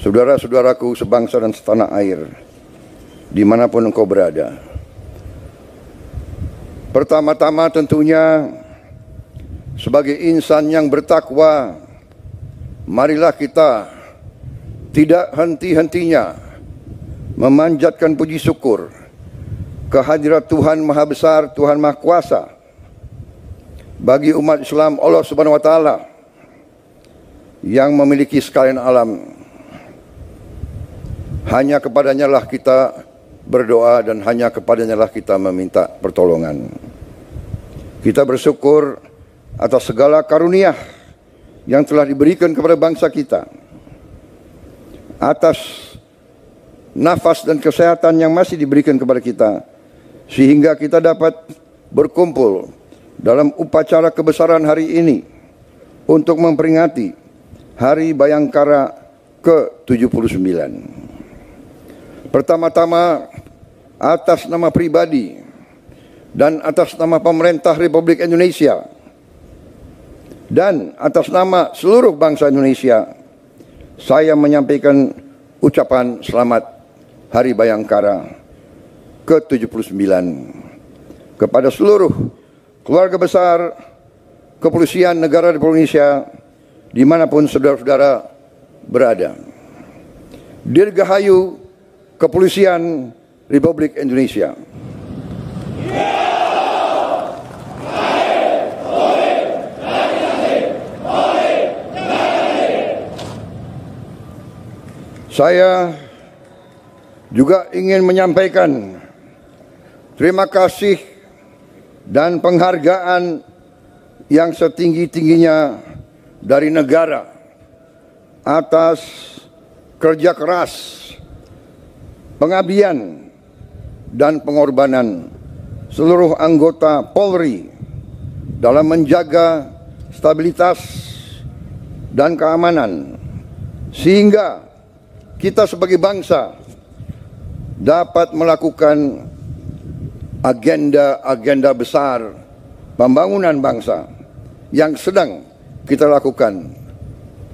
saudara-saudaraku sebangsa dan setanah air, dimanapun engkau berada. Pertama-tama tentunya, sebagai insan yang bertakwa, marilah kita tidak henti-hentinya memanjatkan puji syukur kehadirat Tuhan Maha Besar, Tuhan Maha Kuasa bagi umat Islam Allah Subhanahu wa Ta'ala yang memiliki sekalian alam. Hanya kepadanya lah kita berdoa dan hanya kepadanya lah kita meminta pertolongan. Kita bersyukur atas segala karunia yang telah diberikan kepada bangsa kita, atas nafas dan kesehatan yang masih diberikan kepada kita, sehingga kita dapat berkumpul dalam upacara kebesaran hari ini untuk memperingati Hari Bayangkara ke-79. Pertama-tama, atas nama pribadi dan atas nama pemerintah Republik Indonesia dan atas nama seluruh bangsa Indonesia, saya menyampaikan ucapan selamat Hari Bayangkara ke-79 kepada seluruh keluarga besar Kepolisian Negara Republik Indonesia dimanapun saudara-saudara berada. Dirgahayu Kepolisian Republik Indonesia. Saya juga ingin menyampaikan terima kasih dan penghargaan yang setinggi-tingginya dari negara atas kerja keras, pengabdian dan pengorbanan seluruh anggota Polri dalam menjaga stabilitas dan keamanan, sehingga kita sebagai bangsa dapat melakukan agenda-agenda besar pembangunan bangsa yang sedang kita lakukan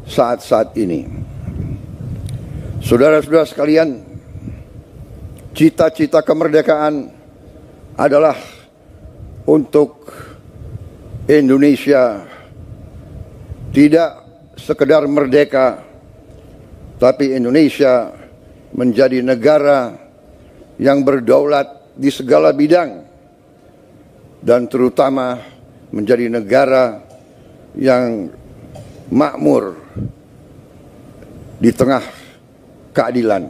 saat-saat ini. Saudara-saudara sekalian, cita-cita kemerdekaan adalah untuk Indonesia tidak sekedar merdeka, tapi Indonesia menjadi negara yang berdaulat di segala bidang dan terutama menjadi negara yang makmur di tengah keadilan.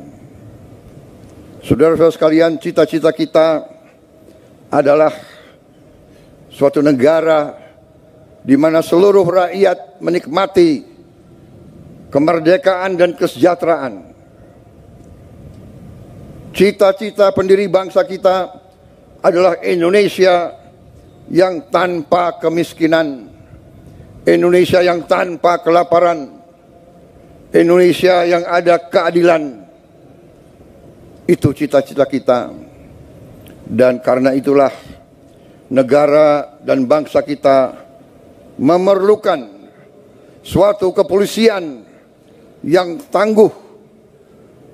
Saudara-saudara sekalian, cita-cita kita adalah suatu negara di mana seluruh rakyat menikmati kemerdekaan dan kesejahteraan. Cita-cita pendiri bangsa kita adalah Indonesia yang tanpa kemiskinan, Indonesia yang tanpa kelaparan, Indonesia yang ada keadilan. Itu cita-cita kita. Dan karena itulah negara dan bangsa kita memerlukan suatu kepolisian yang tangguh,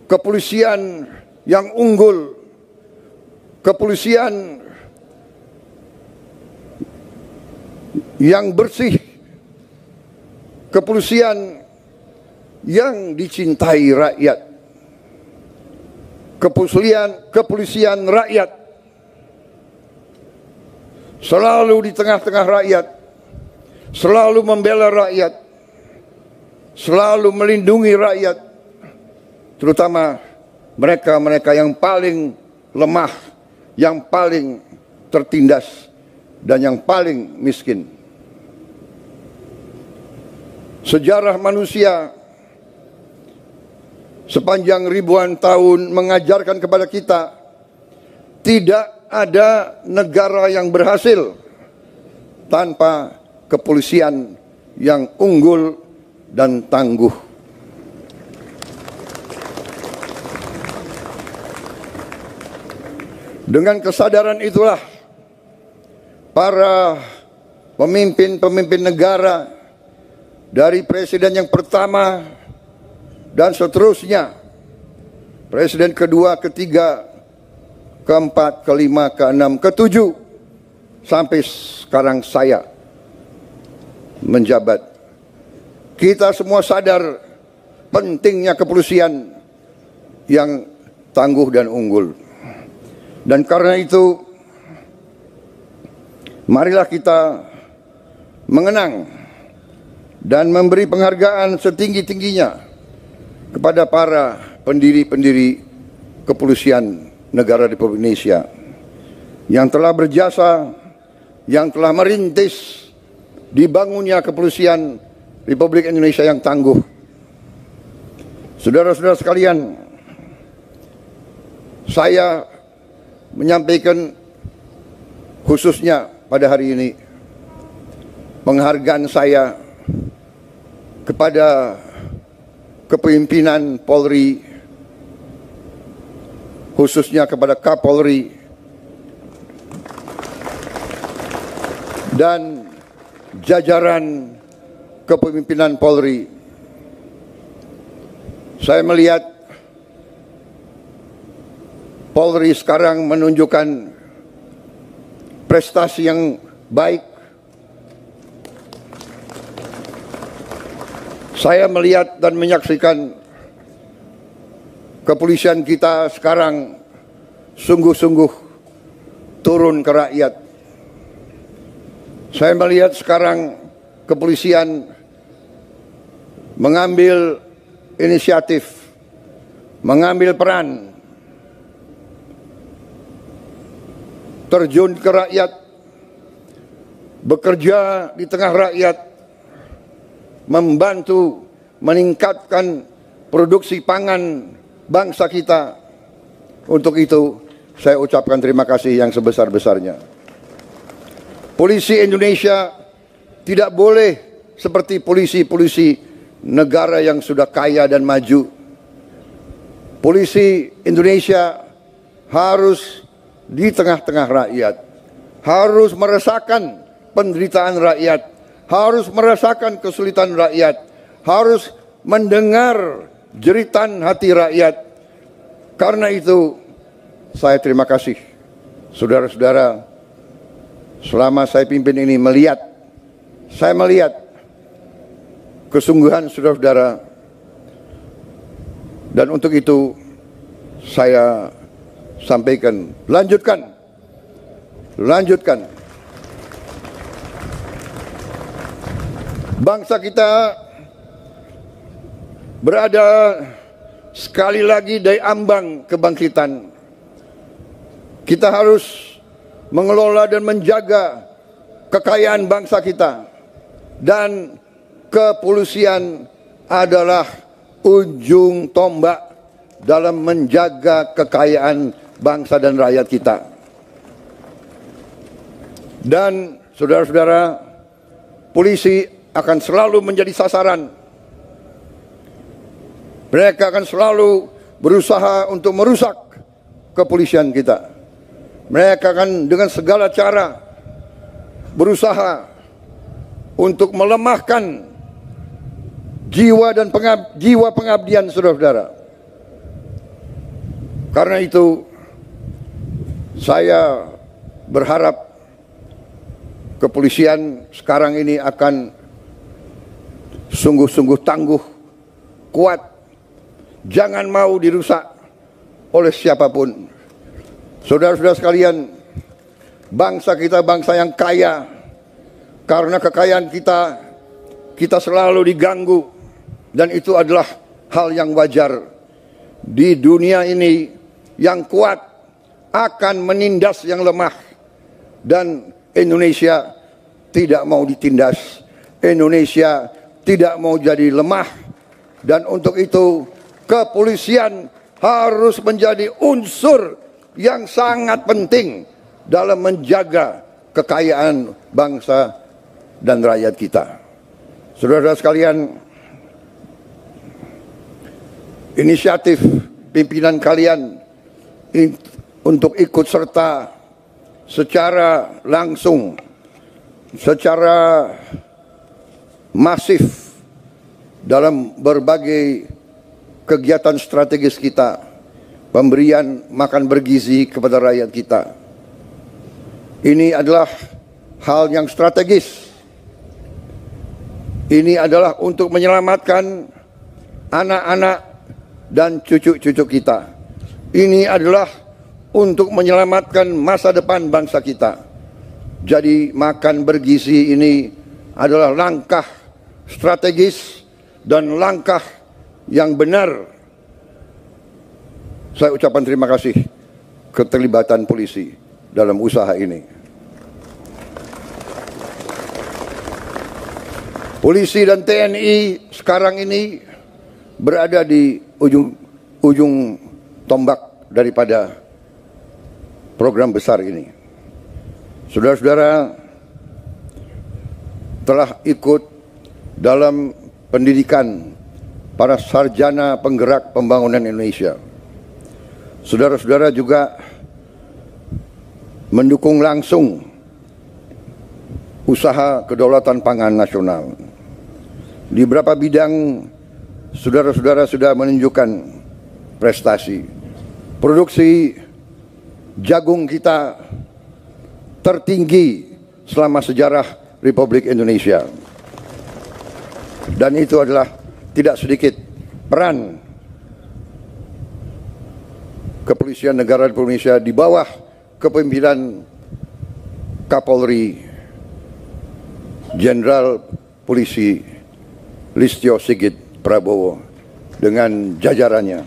kepolisian yang unggul, kepolisian yang bersih, kepolisian yang dicintai rakyat, kepolisian rakyat, selalu di tengah-tengah rakyat, selalu membela rakyat, selalu melindungi rakyat, terutama mereka-mereka yang paling lemah, yang paling tertindas, dan yang paling miskin. Sejarah manusia sepanjang ribuan tahun mengajarkan kepada kita, tidak ada negara yang berhasil tanpa kepolisian yang unggul dan tangguh. Dengan kesadaran itulah para pemimpin-pemimpin negara, dari presiden yang pertama dan seterusnya. Presiden kedua, ketiga, keempat, kelima, keenam, ketujuh, sampai sekarang saya menjabat. Kita semua sadar pentingnya kepolisian yang tangguh dan unggul. Dan karena itu, marilah kita mengenang dan memberi penghargaan setinggi-tingginya kepada para pendiri-pendiri kepolisian negara Republik Indonesia yang telah berjasa, yang telah merintis dibangunnya kepolisian Republik Indonesia yang tangguh. Saudara-saudara sekalian, saya menyampaikan khususnya pada hari ini penghargaan saya kepada kepemimpinan Polri, khususnya kepada Kapolri dan jajaran kepemimpinan Polri. Saya melihat Polri sekarang menunjukkan prestasi yang baik. Saya melihat dan menyaksikan kepolisian kita sekarang sungguh-sungguh turun ke rakyat. Saya melihat sekarang kepolisian mengambil inisiatif, mengambil peran, terjun ke rakyat, bekerja di tengah rakyat, membantu meningkatkan produksi pangan bangsa kita. Untuk itu saya ucapkan terima kasih yang sebesar-besarnya. Polisi Indonesia tidak boleh seperti polisi-polisi negara yang sudah kaya dan maju. Polisi Indonesia harus di tengah-tengah rakyat, harus merasakan penderitaan rakyat, harus merasakan kesulitan rakyat, harus mendengar jeritan hati rakyat. Karena itu saya terima kasih saudara-saudara, selama saya pimpin ini saya melihat kesungguhan saudara-saudara, dan untuk itu saya sampaikan, lanjutkan. Bangsa kita berada sekali lagi di ambang kebangkitan. Kita harus mengelola dan menjaga kekayaan bangsa kita, dan kepolisian adalah ujung tombak dalam menjaga kekayaan bangsa dan rakyat kita. Dan saudara-saudara, polisi akan selalu menjadi sasaran. Mereka akan selalu berusaha untuk merusak kepolisian kita. Mereka akan dengan segala cara berusaha untuk melemahkan jiwa dan jiwa pengabdian saudara-saudara. Karena itu saya berharap kepolisian sekarang ini akan sungguh-sungguh tangguh, kuat, jangan mau dirusak oleh siapapun. Saudara-saudara sekalian, bangsa kita bangsa yang kaya. Karena kekayaan kita selalu diganggu, dan itu adalah hal yang wajar. Di dunia ini yang kuat akan menindas yang lemah, dan Indonesia tidak mau ditindas. Indonesia tidak mau jadi lemah, dan untuk itu kepolisian harus menjadi unsur yang sangat penting dalam menjaga kekayaan bangsa dan rakyat kita. Saudara-saudara sekalian, inisiatif pimpinan kalian untuk ikut serta secara langsung, secara masif dalam berbagai kegiatan strategis kita, pemberian makan bergizi kepada rakyat kita. Ini adalah hal yang strategis. Ini adalah untuk menyelamatkan anak-anak dan cucu-cucu kita. Ini adalah untuk menyelamatkan masa depan bangsa kita. Jadi makan bergizi ini adalah langkah strategis dan langkah yang benar. Saya ucapkan terima kasih keterlibatan polisi dalam usaha ini. Polisi dan TNI sekarang ini berada di ujung tombak daripada program besar ini. Saudara-saudara telah ikut dalam pendidikan para sarjana penggerak pembangunan Indonesia. Saudara-saudara juga mendukung langsung usaha kedaulatan pangan nasional. Di beberapa bidang saudara-saudara sudah menunjukkan prestasi. Produksi jagung kita tertinggi selama sejarah Republik Indonesia. Dan itu adalah tidak sedikit peran Kepolisian Negara Republik Indonesia di bawah kepemimpinan Kapolri Jenderal Polisi Listio Sigit Prabowo dengan jajarannya.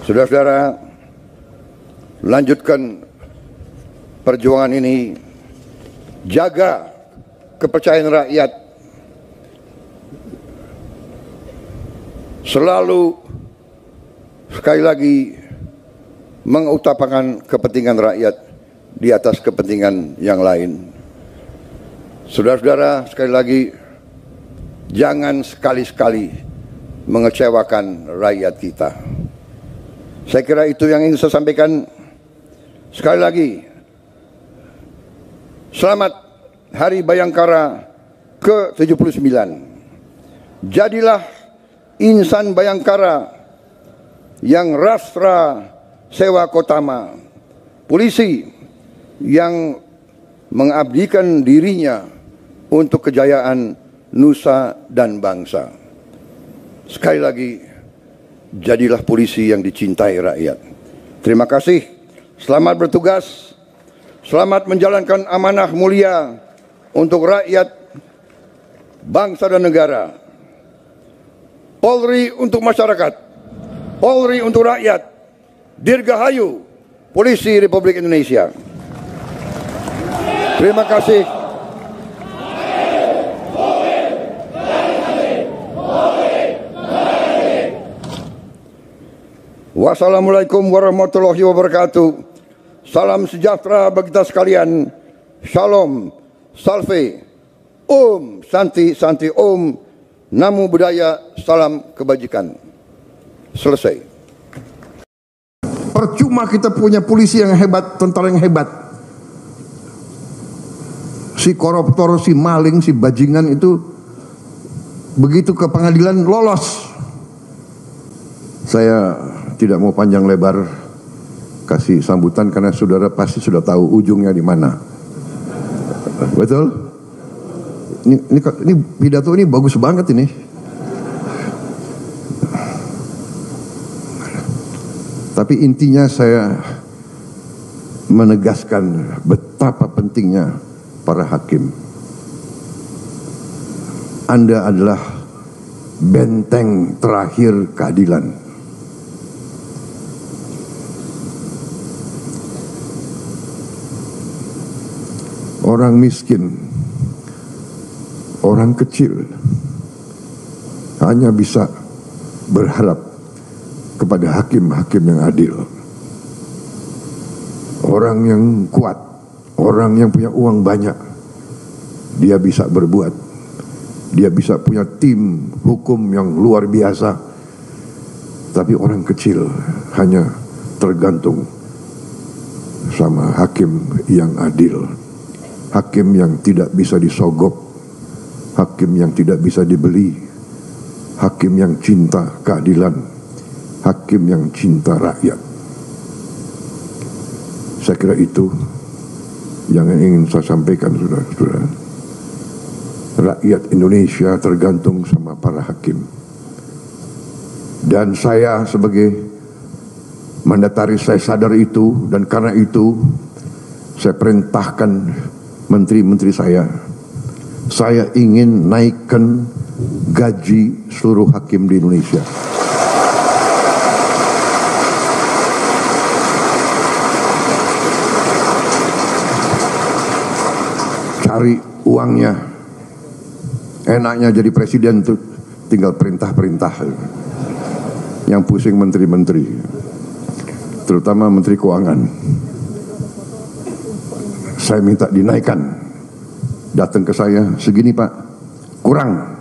Saudara-saudara, lanjutkan perjuangan ini, jaga kepercayaan rakyat, selalu sekali lagi mengutamakan kepentingan rakyat di atas kepentingan yang lain. Saudara-saudara, sekali lagi, jangan sekali-sekali mengecewakan rakyat kita. Saya kira itu yang ingin saya sampaikan. Sekali lagi, selamat Hari Bayangkara ke-79. Jadilah insan Bayangkara yang rastra sewa kotama, polisi yang mengabdikan dirinya untuk kejayaan nusa dan bangsa. Sekali lagi, jadilah polisi yang dicintai rakyat. Terima kasih, selamat bertugas, selamat menjalankan amanah mulia untuk rakyat, bangsa dan negara. Polri untuk masyarakat, Polri untuk rakyat. Dirgahayu Polisi Republik Indonesia. Terima kasih. Wassalamualaikum warahmatullahi wabarakatuh. Salam sejahtera bagi kita sekalian. Shalom, salve, om, santi, santi, om, namo buddhaya, salam kebajikan. Selesai. Percuma kita punya polisi yang hebat, tentara yang hebat. Si koruptor, si maling, si bajingan itu begitu ke pengadilan lolos. Saya tidak mau panjang lebar kasih sambutan karena saudara pasti sudah tahu ujungnya di mana. Betul? Ini pidato ini bagus banget ini. Tapi intinya saya menegaskan betapa pentingnya para hakim. Anda adalah benteng terakhir keadilan. Orang miskin, orang kecil hanya bisa berharap kepada hakim-hakim yang adil. Orang yang kuat, orang yang punya uang banyak, dia bisa berbuat. Dia bisa punya tim hukum yang luar biasa. Tapi orang kecil hanya tergantung sama hakim yang adil. Hakim yang tidak bisa disogok, hakim yang tidak bisa dibeli, hakim yang cinta keadilan, hakim yang cinta rakyat. Saya kira itu yang ingin saya sampaikan, saudara-saudara. Rakyat Indonesia tergantung sama para hakim. Dan saya sebagai mandataris, saya sadar itu, dan karena itu saya perintahkan menteri-menteri saya ingin naikkan gaji seluruh hakim di Indonesia. Cari uangnya, enaknya jadi presiden tuh tinggal perintah-perintah. Yang pusing menteri-menteri, terutama menteri keuangan. Saya minta dinaikkan, datang ke saya, segini Pak, kurang.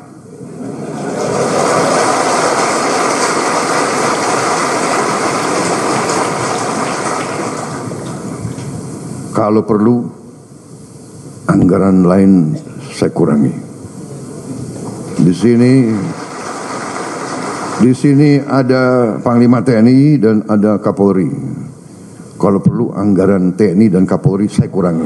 Kalau perlu anggaran lain saya kurangi. Di sini ada Panglima TNI dan ada Kapolri. Kalau perlu anggaran TNI dan Kapolri saya kurangi.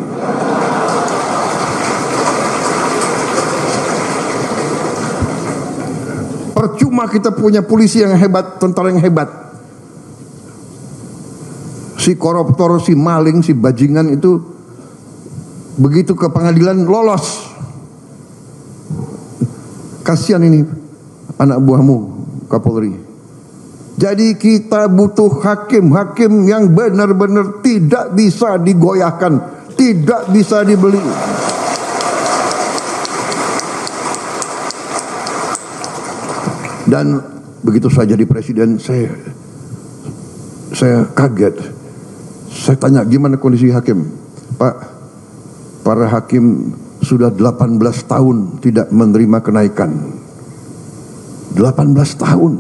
Percuma kita punya polisi yang hebat, tentara yang hebat. Si koruptor, si maling, si bajingan itu begitu ke pengadilan lolos. Kasihan ini anak buahmu Kapolri. Jadi kita butuh hakim-hakim yang benar-benar tidak bisa digoyahkan, tidak bisa dibeli. Dan begitu saya jadi presiden, saya kaget. Saya tanya, gimana kondisi hakim? Pak, para hakim sudah 18 tahun tidak menerima kenaikan. 18 tahun.